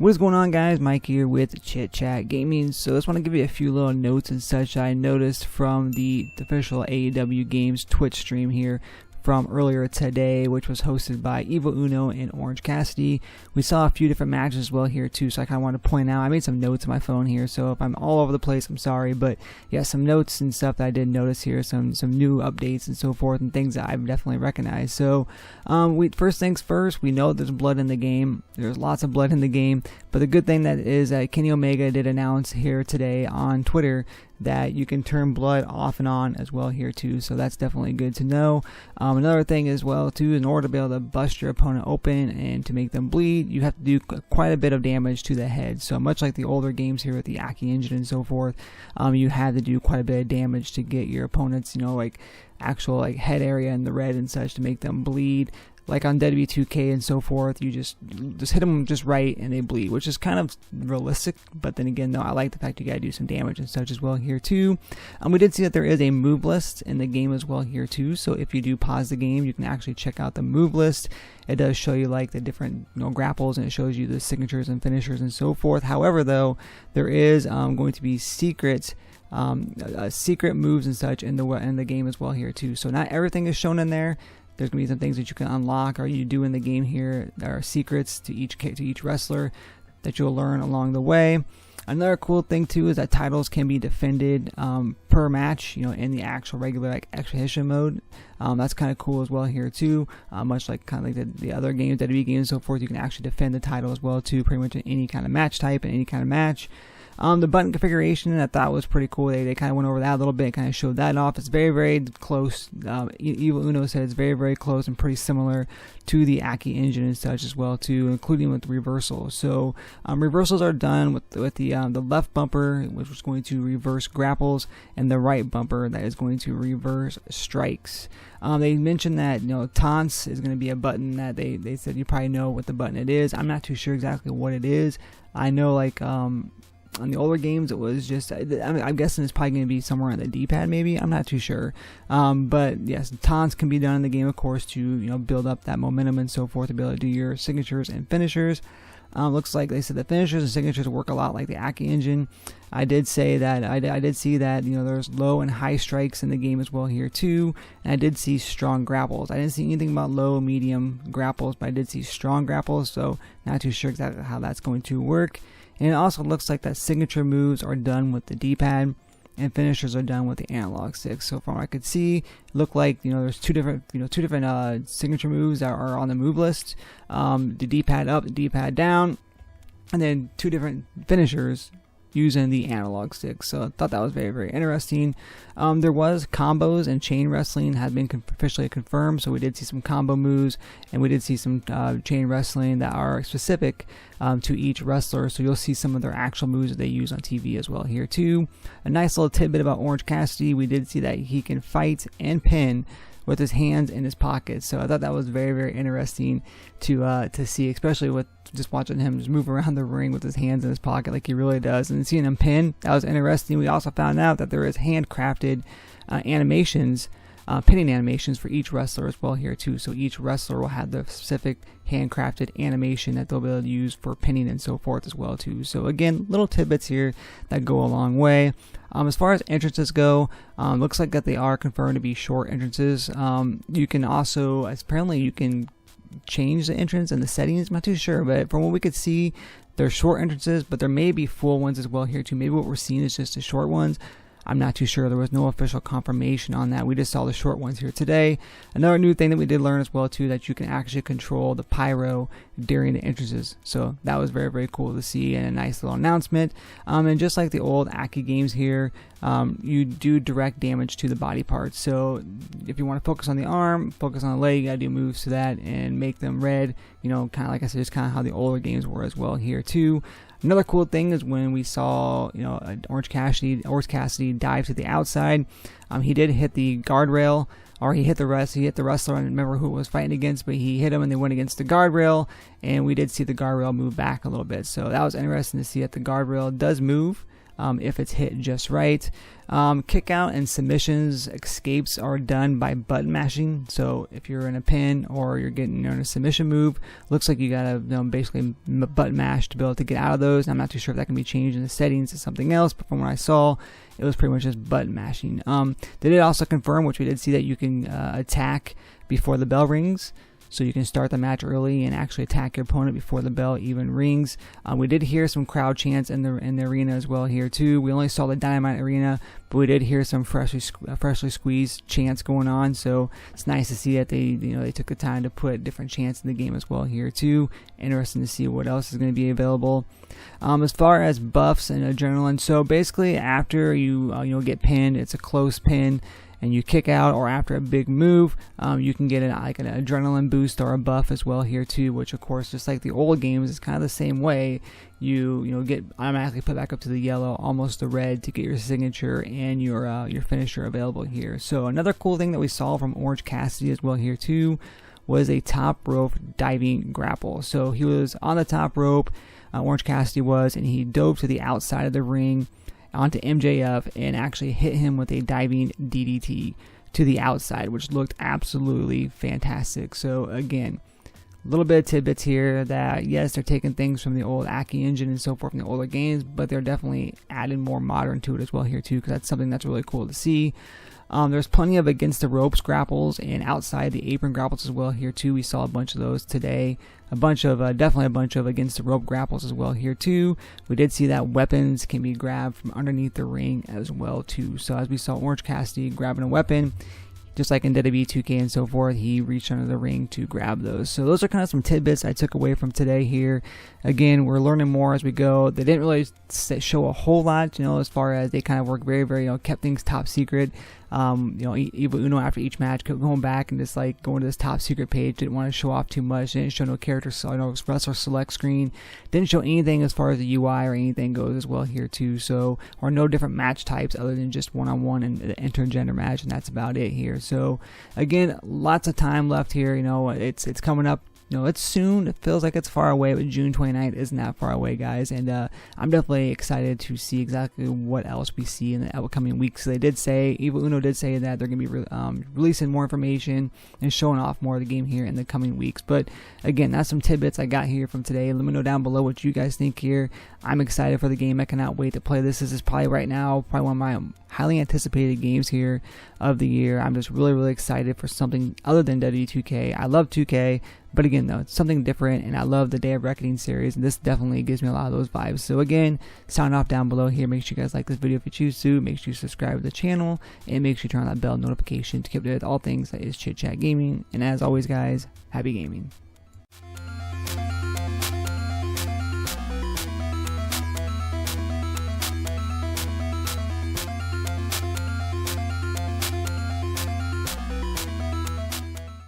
What is going on, guys? Mike here with Chit Chat Gaming. So I just want to give you a few little notes and such I noticed from the official AEW Games Twitch stream here from earlier today, which was hosted by Evil Uno and Orange Cassidy. We saw a few different matches as well here too, so I kind of want to point out, I made some notes on my phone here, so if I'm all over the place, I'm sorry, but yeah, some notes and stuff that I did notice here, some new updates and so forth, and things that I've definitely recognized. So first things first, we know there's blood in the game. There's lots of blood in the game, but the good thing that is Kenny Omega did announce here today on Twitter that you can turn blood off and on as well here too, so that's definitely good to know. Another thing as well too, in order to be able to bust your opponent open and to make them bleed, you have to do quite a bit of damage to the head. So much like the older games here with the Aki engine and so forth, you had to do quite a bit of damage to get your opponents, like actual head area in the red and such, to make them bleed. Like on W2K and so forth, you just hit them just right and they bleed, which is kind of realistic. But then again, though, I like the fact you gotta do some damage and such as well here too. We did see that there is a move list in the game as well here too. So if you do pause the game, you can actually check out the move list. It does show you the different grapples, and it shows you the signatures and finishers and so forth. However, though, there is going to be secret moves and such in the game as well here too. So not everything is shown in there. There's going to be some things that you can unlock or you do in the game here. There are secrets to each wrestler that you'll learn along the way. Another cool thing too is that titles can be defended per match, in the actual regular exhibition mode. That's kind of cool as well here too. Much like the other games, WWE games and so forth, you can actually defend the title as well too, pretty much in any kind of match type and any kind of match. The button configuration, I thought was pretty cool. They kind of went over that a little bit, kind of showed that off. It's very, very close. Evil Uno said it's very, very close and pretty similar to the Aki engine and such as well too, including with reversals. So reversals are done with the left bumper, which is going to reverse grapples, and the right bumper that is going to reverse strikes. They mentioned that taunts is going to be a button that they said you probably know what the button it is. I'm not too sure exactly what it is. I know on the older games, it was just, I'm guessing it's probably going to be somewhere on the D-pad maybe. I'm not too sure. But yes, taunts can be done in the game, of course, to build up that momentum and so forth, to be able to do your signatures and finishers. Looks like they said the finishers and signatures work a lot like the Aki engine. I did say that I did see that there's low and high strikes in the game as well here too, and I did see strong grapples. I didn't see anything about low, medium grapples, but I did see strong grapples. So not too sure exactly how that's going to work. And it also looks like that signature moves are done with the D-pad and finishers are done with the analog stick. So from what I could see, it looked like there's two different signature moves that are on the move list. The D-pad up, the D-pad down, and then two different finishers using the analog stick. So I thought that was very, very interesting. There was combos and chain wrestling had been officially confirmed, so we did see some combo moves, and we did see some chain wrestling that are specific to each wrestler, so you'll see some of their actual moves that they use on TV as well here too. A nice little tidbit about Orange Cassidy, we did see that he can fight and pin with his hands in his pockets. So I thought that was very, very interesting to see, especially with just watching him just move around the ring with his hands in his pocket like he really does, and seeing him pin, that was interesting. We also found out that there is handcrafted animations, pinning animations for each wrestler as well here too. So each wrestler will have the specific handcrafted animation that they'll be able to use for pinning and so forth as well too. So again, little tidbits here that go a long way. As far as entrances go, looks like that they are confirmed to be short entrances. You can also, apparently you can change the entrance and the settings. I'm not too sure, but from what we could see, they're short entrances, but there may be full ones as well here too. Maybe what we're seeing is just the short ones. I'm not too sure. There was no official confirmation on that. We just saw the short ones here today. Another new thing that we did learn as well too, that you can actually control the pyro during the entrances. So that was very, very cool to see, and a nice little announcement. And just like the old Aki games here, you do direct damage to the body parts. So if you want to focus on the arm, focus on the leg, you gotta do moves to that and make them red. Kind of like I said, just kind of how the older games were as well here too. Another cool thing is when we saw, Orange Cassidy dive to the outside. He did hit the guardrail, or he hit the wrestler. I don't remember who it was fighting against, but he hit him and they went against the guardrail, and we did see the guardrail move back a little bit. So that was interesting to see that the guardrail does move. if it's hit just right. Kick out and submissions escapes are done by button mashing. So if you're in a pin or you're getting in a submission move, looks like you gotta basically button mash to be able to get out of those. I'm not too sure if that can be changed in the settings to something else, but from what I saw, it was pretty much just button mashing. They did also confirm, which we did see, that you can attack before the bell rings. So you can start the match early and actually attack your opponent before the bell even rings. We did hear some crowd chants in the arena as well here too. We only saw the Dynamite arena, but we did hear some freshly squeezed chants going on. So it's nice to see that they took the time to put different chants in the game as well here too. Interesting to see what else is going to be available. As far as buffs and adrenaline, so basically after you get pinned, it's a close pin, and you kick out, or after a big move, you can get an adrenaline boost or a buff as well here too, which of course, just like the old games, is kind of the same way. You get automatically put back up to the yellow, almost the red, to get your signature and your finisher available here. So another cool thing that we saw from Orange Cassidy as well here too was a top rope diving grapple. So he was on the top rope, Orange Cassidy was, and he dove to the outside of the ring onto MJF and actually hit him with a diving DDT to the outside, which looked absolutely fantastic. So again, a little bit of tidbits here that, yes, they're taking things from the old Aki engine and so forth from the older games, but they're definitely adding more modern to it as well here too, because that's something that's really cool to see. There's plenty of against the ropes grapples and outside the apron grapples as well here too. We saw a bunch of those today. Definitely a bunch of against the rope grapples as well here too. We did see that weapons can be grabbed from underneath the ring as well too. So as we saw Orange Cassidy grabbing a weapon, just like in WWE 2K and so forth, he reached under the ring to grab those. So those are kind of some tidbits I took away from today here. Again, we're learning more as we go. They didn't really show a whole lot, as far as they kind of worked very, kept things top secret. Evil Uno, after each match, kept going back and just like going to this top secret page. Didn't want to show off too much. Didn't show no characters, wrestler select screen. Didn't show anything as far as the UI or anything goes as well here too. So, or no different match types other than just one-on-one and the intergender match, and that's about it here. So again, lots of time left here. It's coming up. It's soon. It feels like it's far away, but June 29th isn't that far away, guys. And I'm definitely excited to see exactly what else we see in the upcoming weeks. So they did say, Evil Uno did say that they're going to be releasing more information and showing off more of the game here in the coming weeks. But again, that's some tidbits I got here from today. Let me know down below what you guys think here. I'm excited for the game. I cannot wait to play this. This is probably right now, one of my highly anticipated games here of the year. I'm just really excited for something other than WWE2K. I love 2K, but again though, it's something different, and I love the Day of Reckoning series, and this definitely gives me a lot of those vibes. So again, sign off down below here. Make sure you guys like this video if you choose to. Make sure you subscribe to the channel, and make sure you turn on that bell notification to keep up with all things that is Chit Chat Gaming. And as always, guys, happy gaming.